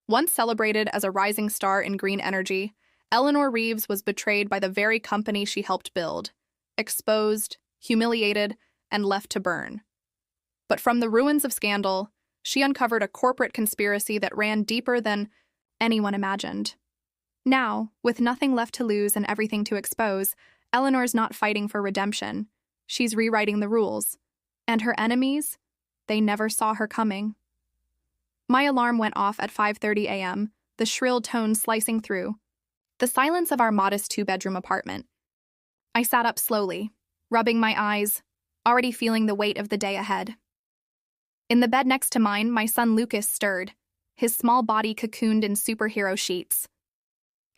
Once celebrated as a rising star in green energy, Eleanor Reeves was betrayed by the very company she helped build, exposed, humiliated, and left to burn. But from the ruins of scandal, she uncovered a corporate conspiracy that ran deeper than anyone imagined. Now, with nothing left to lose and everything to expose, Eleanor's not fighting for redemption. She's rewriting the rules. And her enemies? They never saw her coming. My alarm went off at 5:30 a.m., the shrill tones slicing through the silence of our modest two-bedroom apartment. I sat up slowly, rubbing my eyes, already feeling the weight of the day ahead. In the bed next to mine, my son Lucas stirred, his small body cocooned in superhero sheets.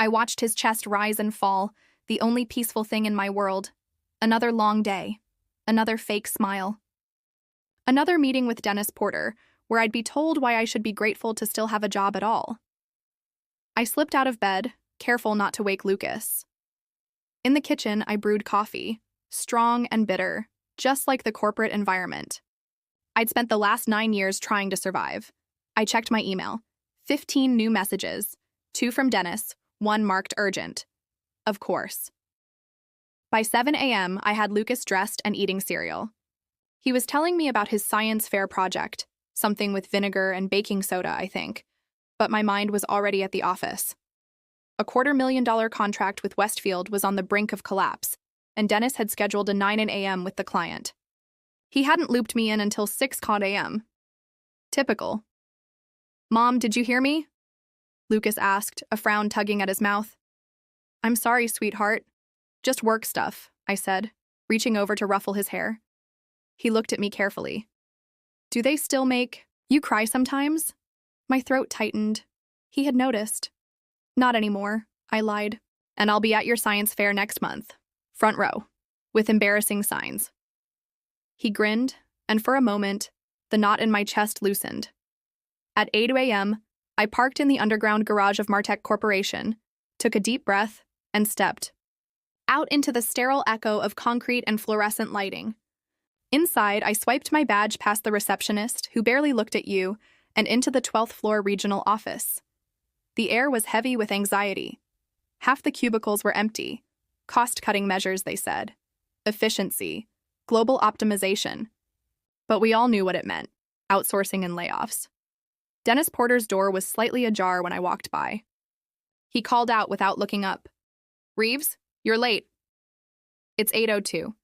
I watched his chest rise and fall, the only peaceful thing in my world. Another long day, another fake smile. Another meeting with Dennis Porter, where I'd be told why I should be grateful to still have a job at all. I slipped out of bed, careful not to wake Lucas. In the kitchen, I brewed coffee, strong and bitter, just like the corporate environment. I'd spent the last 9 years trying to survive. I checked my email. 15 new messages, 2 from Dennis, 1 marked urgent. Of course. By 7 a.m., I had Lucas dressed and eating cereal. He was telling me about his science fair project, something with vinegar and baking soda, I think, but my mind was already at the office. A $250,000 contract with Westfield was on the brink of collapse, and Dennis had scheduled a 9 a.m. with the client. He hadn't looped me in until 6 a.m. Typical. "Mom, did you hear me?" Lucas asked, a frown tugging at his mouth. "I'm sorry, sweetheart. Just work stuff," I said, reaching over to ruffle his hair. He looked at me carefully. "Do they still make you cry sometimes?" My throat tightened. He had noticed. "Not anymore," I lied. "And I'll be at your science fair next month. Front row. With embarrassing signs." He grinned, and for a moment, the knot in my chest loosened. At 8 a.m., I parked in the underground garage of Martech Corporation, took a deep breath, and stepped out into the sterile echo of concrete and fluorescent lighting. Inside, I swiped my badge past the receptionist, who barely looked at you, and into the 12th floor regional office. The air was heavy with anxiety. Half the cubicles were empty. Cost-cutting measures, they said. Efficiency. Global optimization. But we all knew what it meant. Outsourcing and layoffs. Dennis Porter's door was slightly ajar when I walked by. He called out without looking up. "Reeves, you're late." "It's 8:02.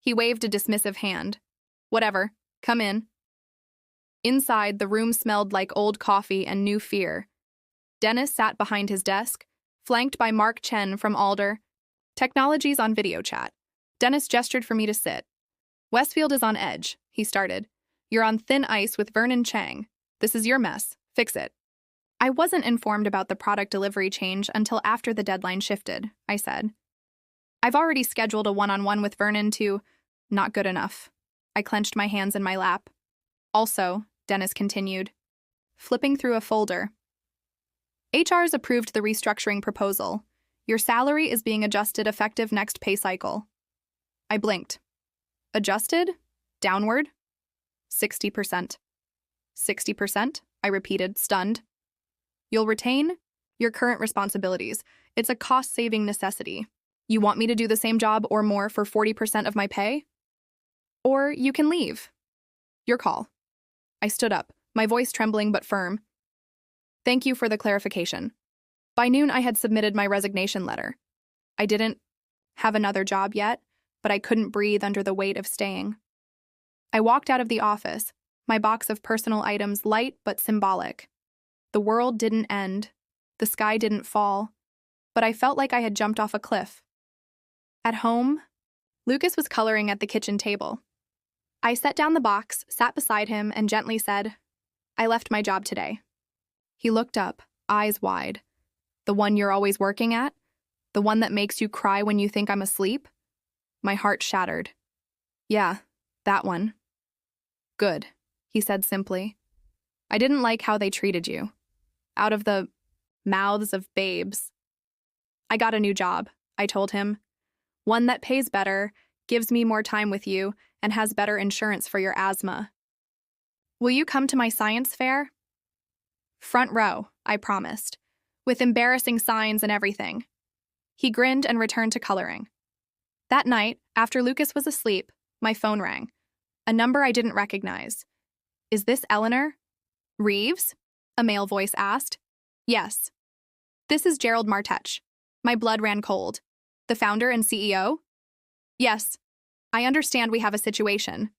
He waved a dismissive hand. "Whatever. Come in." Inside, the room smelled like old coffee and new fear. Dennis sat behind his desk, flanked by Mark Chen from Alder. Technology's on video chat. Dennis gestured for me to sit. "Westfield is on edge," he started. "You're on thin ice with Vernon Chang. This is your mess. Fix it." "I wasn't informed about the product delivery change until after the deadline shifted," I said. "I've already scheduled a one-on-one with Vernon to—" "Not good enough." I clenched my hands in my lap. "Also," Dennis continued, flipping through a folder. "HR's approved the restructuring proposal. Your salary is being adjusted effective next pay cycle." I blinked. "Adjusted? Downward?" 60%. 60%? I repeated, stunned. "You'll retain your current responsibilities. It's a cost-saving necessity. You want me to do the same job or more for 40% of my pay? Or you can leave. Your call." I stood up, my voice trembling but firm. "Thank you for the clarification." By noon, I had submitted my resignation letter. I didn't have another job yet, but I couldn't breathe under the weight of staying. I walked out of the office, my box of personal items light but symbolic. The world didn't end. The sky didn't fall. But I felt like I had jumped off a cliff. At home, Lucas was coloring at the kitchen table. I set down the box, sat beside him, and gently said, "I left my job today." He looked up, eyes wide. "The one you're always working at? The one that makes you cry when you think I'm asleep?" My heart shattered. "Yeah, that one." "Good," he said simply. "I didn't like how they treated you. Out of the mouths of babes." "I got a new job," I told him. "One that pays better, gives me more time with you, and has better insurance for your asthma. Will you come to my science fair?" "Front row," I promised, with embarrassing signs and everything. He grinned and returned to coloring. That night, after Lucas was asleep, my phone rang. A number I didn't recognize. "Is this Eleanor Reeves?" a male voice asked. "Yes." "This is Gerald Martech." My blood ran cold. "The founder and CEO?" "Yes. I understand we have a situation."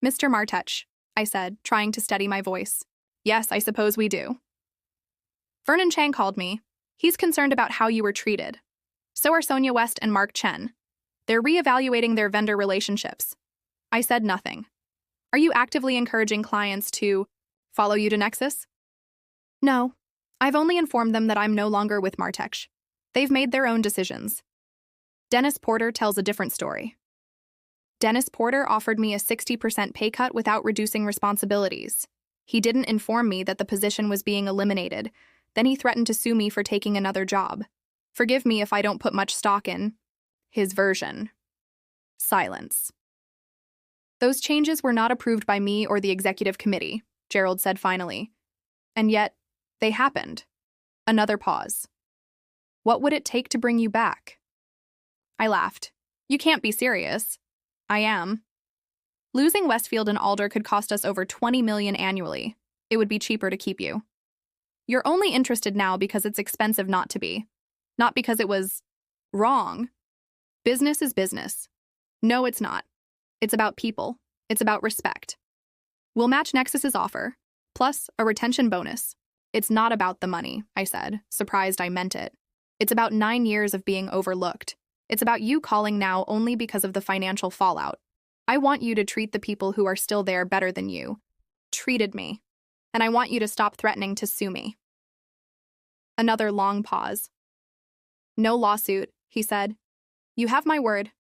"Mr. Martech," I said, trying to steady my voice. "Yes, I suppose we do." "Vernon Chang called me. He's concerned about how you were treated. So are Sonia West and Mark Chen. They're reevaluating their vendor relationships." I said nothing. "Are you actively encouraging clients to follow you to Nexus?" "No. I've only informed them that I'm no longer with Martech. They've made their own decisions." Dennis Porter tells a different story. "Dennis Porter offered me a 60% pay cut without reducing responsibilities. He didn't inform me that the position was being eliminated. Then he threatened to sue me for taking another job. Forgive me if I don't put much stock in his version." Silence. "Those changes were not approved by me or the executive committee," Gerald said finally. "And yet, they happened." Another pause. "What would it take to bring you back?" I laughed. "You can't be serious." "I am. Losing Westfield and Alder could cost us over $20 million annually. It would be cheaper to keep you. You're only interested now because it's expensive not to be. Not because it was wrong. Business is business. No, it's not. It's about people. It's about respect. We'll match Nexus's offer, plus a retention bonus. It's not about the money," I said, surprised I meant it. "It's about 9 years of being overlooked. It's about you calling now only because of the financial fallout. I want you to treat the people who are still there better than you treated me. And I want you to stop threatening to sue me." Another long pause. "No lawsuit," he said. "You have my word.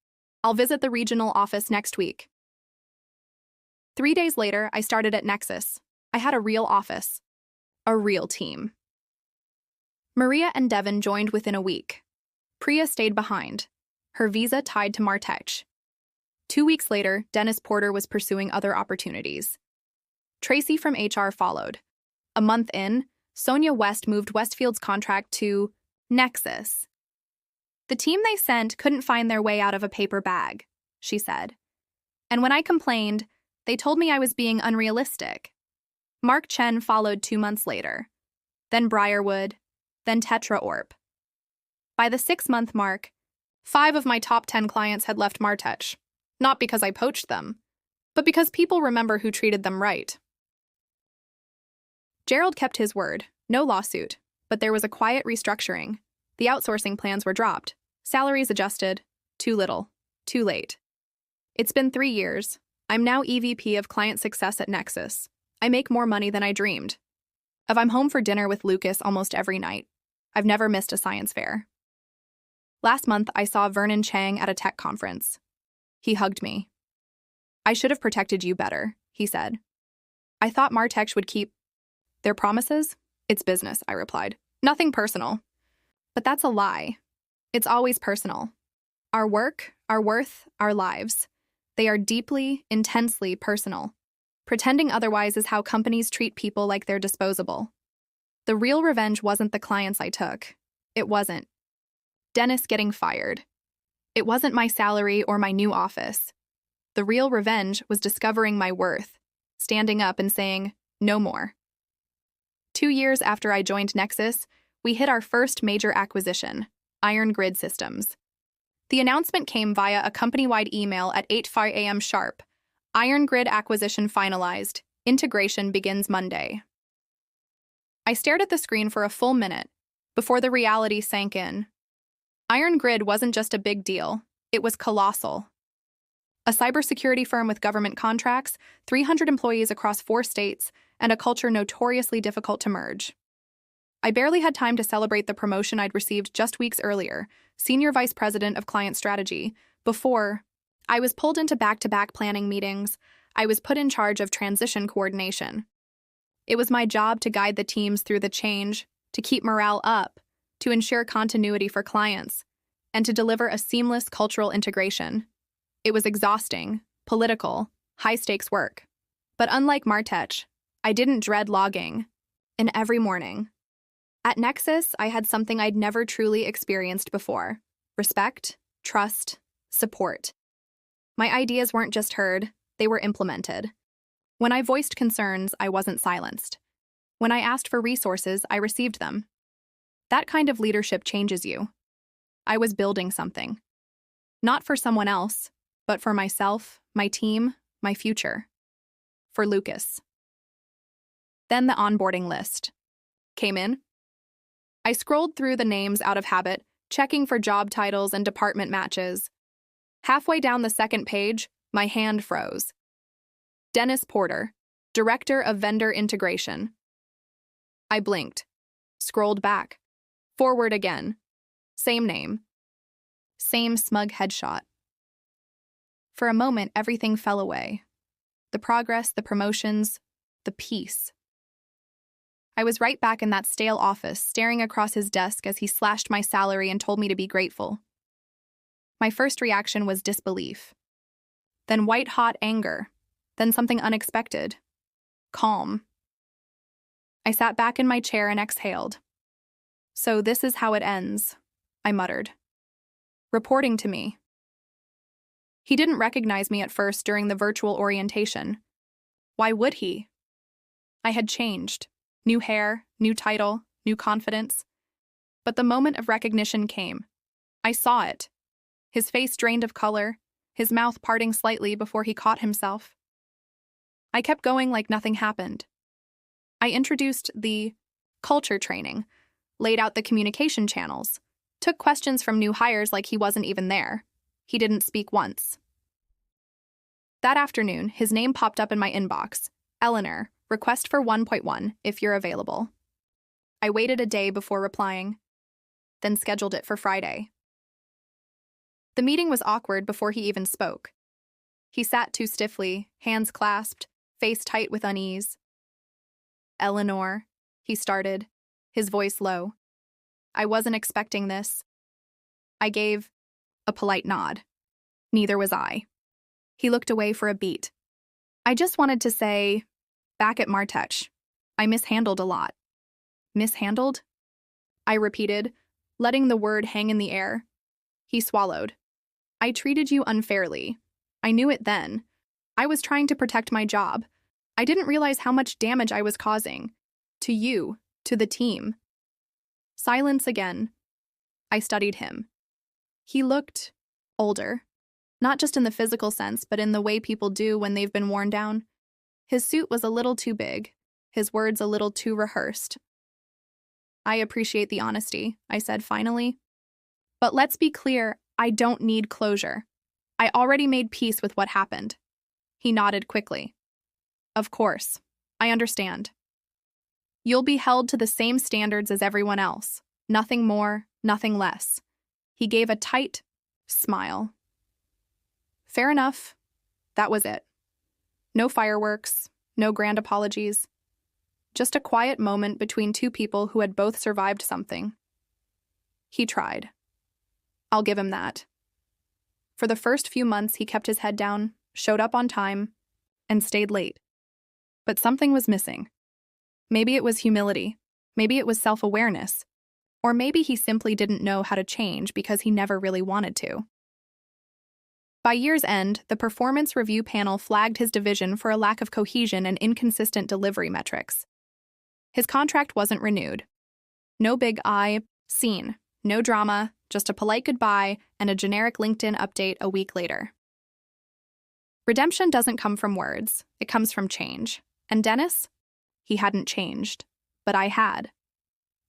I'll visit the regional office next week." 3 days later, I started at Nexus. I had a real office. A real team. Maria and Devin joined within a week. Priya stayed behind, her visa tied to Martech. 2 weeks later, Dennis Porter was pursuing other opportunities. Tracy from HR followed. A month in, Sonia West moved Westfield's contract to Nexus. "The team they sent couldn't find their way out of a paper bag," she said. "And when I complained, they told me I was being unrealistic." Mark Chen followed 2 months later. Then Briarwood, then Tetra Orp. By the 6-month mark, 5 of my top 10 clients had left Martech. Not because I poached them, but because people remember who treated them right. Gerald kept his word, no lawsuit, but there was a quiet restructuring. The outsourcing plans were dropped, salaries adjusted, too little, too late. It's been 3 years. I'm now EVP of Client Success at Nexus. I make more money than I dreamed. I'm home for dinner with Lucas almost every night. I've never missed a science fair. Last month, I saw Vernon Chang at a tech conference. He hugged me. "I should have protected you better," he said. "I thought Martech would keep their promises." "It's business," I replied. "Nothing personal." But that's a lie. It's always personal. Our work, our worth, our lives. They are deeply, intensely personal. Pretending otherwise is how companies treat people like they're disposable. The real revenge wasn't the clients I took. It wasn't Dennis getting fired. It wasn't my salary or my new office. The real revenge was discovering my worth, standing up and saying, "No more." 2 years after I joined Nexus, we hit our first major acquisition, Iron Grid Systems. The announcement came via a company-wide email at 8:05 a.m. sharp. Iron Grid acquisition finalized. Integration begins Monday. I stared at the screen for a full minute before the reality sank in. Iron Grid wasn't just a big deal, it was colossal. A cybersecurity firm with government contracts, 300 employees across 4 states, and a culture notoriously difficult to merge. I barely had time to celebrate the promotion I'd received just weeks earlier, Senior Vice President of Client Strategy, before I was pulled into back-to-back planning meetings. I was put in charge of transition coordination. It was my job to guide the teams through the change, to keep morale up, to ensure continuity for clients, and to deliver a seamless cultural integration. It was exhausting, political, high-stakes work. But unlike Martech, I didn't dread logging in every morning. At Nexus, I had something I'd never truly experienced before: respect, trust, support. My ideas weren't just heard, they were implemented. When I voiced concerns, I wasn't silenced. When I asked for resources, I received them. That kind of leadership changes you. I was building something. Not for someone else, but for myself, my team, my future. For Lucas. Then the onboarding list came in. I scrolled through the names out of habit, checking for job titles and department matches. Halfway down the second page, my hand froze. Dennis Porter, Director of Vendor Integration. I blinked, scrolled back, forward again. Same name. Same smug headshot. For a moment, everything fell away. The progress, the promotions, the peace. I was right back in that stale office, staring across his desk as he slashed my salary and told me to be grateful. My first reaction was disbelief. Then white-hot anger. Then something unexpected. Calm. I sat back in my chair and exhaled. So this is how it ends, I muttered. Reporting to me. He didn't recognize me at first during the virtual orientation. Why would he? I had changed. New hair, new title, new confidence. But the moment of recognition came. I saw it. His face drained of color, his mouth parting slightly before he caught himself. I kept going like nothing happened. I introduced the culture training, laid out the communication channels, took questions from new hires like he wasn't even there. He didn't speak once. That afternoon, his name popped up in my inbox. Eleanor, request for 1.1 if you're available. I waited a day before replying, then scheduled it for Friday. The meeting was awkward before he even spoke. He sat too stiffly, hands clasped, face tight with unease. Eleanor, he started, his voice low. I wasn't expecting this. I gave a polite nod. Neither was I. He looked away for a beat. I just wanted to say, back at Martech, I mishandled a lot. Mishandled? I repeated, letting the word hang in the air. He swallowed. I treated you unfairly. I knew it then. I was trying to protect my job. I didn't realize how much damage I was causing. To you, to the team. Silence again. I studied him. He looked older. Not just in the physical sense, but in the way people do when they've been worn down. His suit was a little too big, his words a little too rehearsed. I appreciate the honesty, I said finally. But let's be clear, I don't need closure. I already made peace with what happened. He nodded quickly. Of course, I understand. You'll be held to the same standards as everyone else. Nothing more, nothing less. He gave a tight smile. Fair enough. That was it. No fireworks, no grand apologies. Just a quiet moment between two people who had both survived something. He tried. I'll give him that. For the first few months, he kept his head down, showed up on time, and stayed late. But something was missing. Maybe it was humility. Maybe it was self-awareness. Or maybe he simply didn't know how to change because he never really wanted to. By year's end, the performance review panel flagged his division for a lack of cohesion and inconsistent delivery metrics. His contract wasn't renewed. No big eye, scene, no drama, just a polite goodbye and a generic LinkedIn update a week later. Redemption doesn't come from words, it comes from change. And Dennis? He hadn't changed, but I had.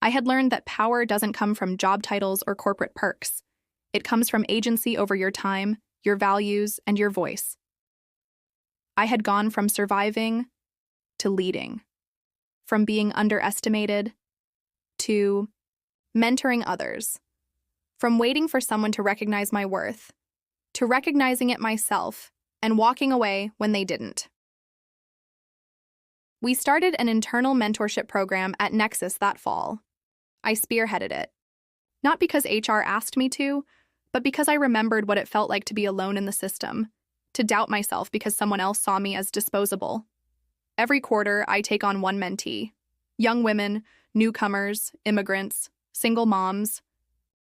I had learned that power doesn't come from job titles or corporate perks. It comes from agency over your time, your values, and your voice. I had gone from surviving to leading, from being underestimated to mentoring others, from waiting for someone to recognize my worth to recognizing it myself and walking away when they didn't. We started an internal mentorship program at Nexus that fall. I spearheaded it. Not because HR asked me to, but because I remembered what it felt like to be alone in the system, to doubt myself because someone else saw me as disposable. Every quarter, I take on one mentee. Young women, newcomers, immigrants, single moms,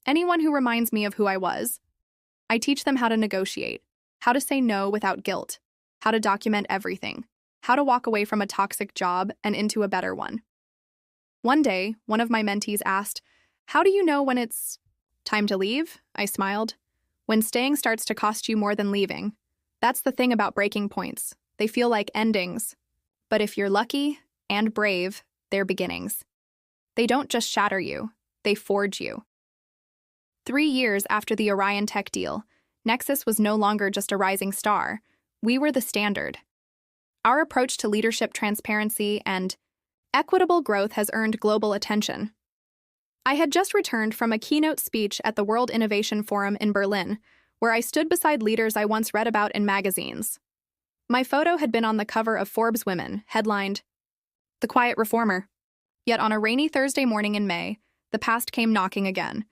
anyone who reminds me of who I was. I teach them how to negotiate, how to say no without guilt, how to document everything, how to walk away from a toxic job and into a better one. One day, one of my mentees asked, "How do you know when it's time to leave?" I smiled. "When staying starts to cost you more than leaving. That's the thing about breaking points. They feel like endings. But if you're lucky and brave, they're beginnings. They don't just shatter you, they forge you." 3 years after the Orion Tech deal, Nexus was no longer just a rising star. We were the standard. Our approach to leadership transparency and equitable growth has earned global attention. I had just returned from a keynote speech at the World Innovation Forum in Berlin, where I stood beside leaders I once read about in magazines. My photo had been on the cover of Forbes Women, headlined, "The Quiet Reformer." Yet on a rainy Thursday morning in May, the past came knocking again.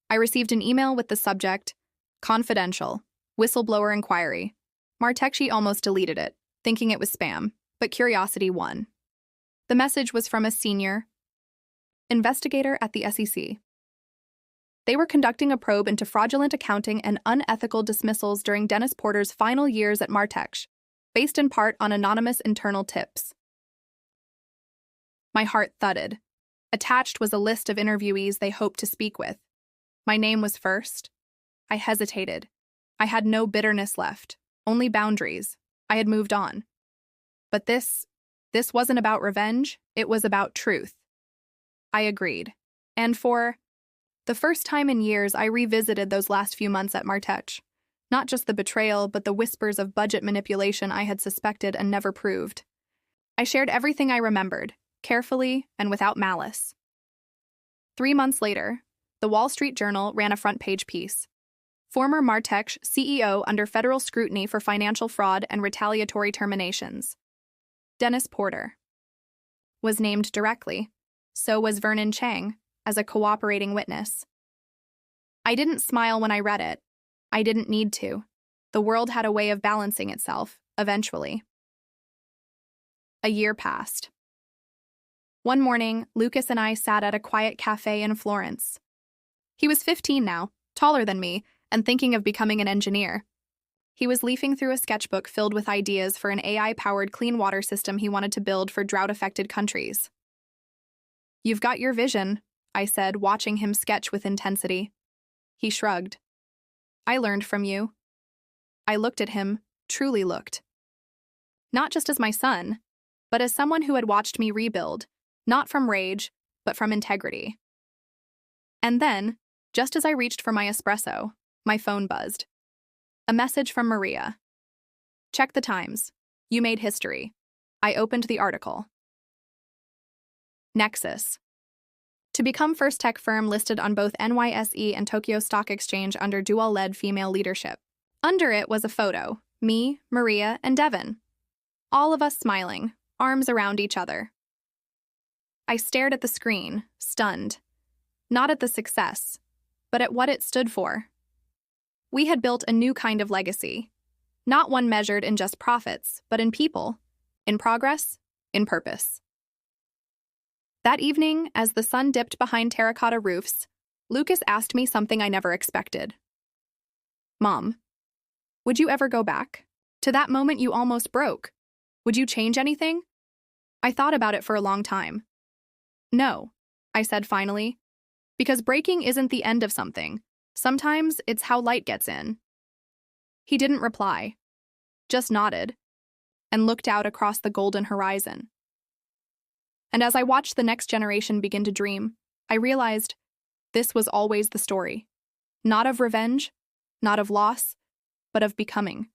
I received an email with the subject, "Confidential, Whistleblower Inquiry." Martekshi almost deleted it, thinking it was spam, but curiosity won. The message was from a senior investigator at the SEC. They were conducting a probe into fraudulent accounting and unethical dismissals during Dennis Porter's final years at Martekshi, based in part on anonymous internal tips. My heart thudded. Attached was a list of interviewees they hoped to speak with. My name was first. I hesitated. I had no bitterness left, only boundaries. I had moved on. But this wasn't about revenge, it was about truth. I agreed. And for the first time in years, I revisited those last few months at Martekshi. Not just the betrayal, but the whispers of budget manipulation I had suspected and never proved. I shared everything I remembered, carefully and without malice. 3 months later, the Wall Street Journal ran a front-page piece. Former Martekshi CEO under federal scrutiny for financial fraud and retaliatory terminations. Dennis Porter was named directly. So was Vernon Chang, as a cooperating witness. I didn't smile when I read it. I didn't need to. The world had a way of balancing itself, eventually. A year passed. One morning, Lucas and I sat at a quiet cafe in Florence. He was 15 now, taller than me, and thinking of becoming an engineer. He was leafing through a sketchbook filled with ideas for an AI-powered clean water system he wanted to build for drought-affected countries. "You've got your vision," I said, watching him sketch with intensity. He shrugged. "I learned from you." I looked at him, truly looked. Not just as my son, but as someone who had watched me rebuild, not from rage, but from integrity. And then, just as I reached for my espresso, my phone buzzed. A message from Maria. "Check the Times. You made history." I opened the article. Nexus. To become first tech firm listed on both NYSE and Tokyo Stock Exchange under dual-led female leadership. Under it was a photo, me, Maria, and Devin. All of us smiling, arms around each other. I stared at the screen, stunned. Not at the success, but at what it stood for. We had built a new kind of legacy. Not one measured in just profits, but in people, in progress, in purpose. That evening, as the sun dipped behind terracotta roofs, Lucas asked me something I never expected. "Mom, would you ever go back? To that moment you almost broke. Would you change anything?" I thought about it for a long time. "No," I said finally, "because breaking isn't the end of something. Sometimes it's how light gets in." He didn't reply, just nodded, and looked out across the golden horizon. And as I watched the next generation begin to dream, I realized this was always the story. Not of revenge, not of loss, but of becoming.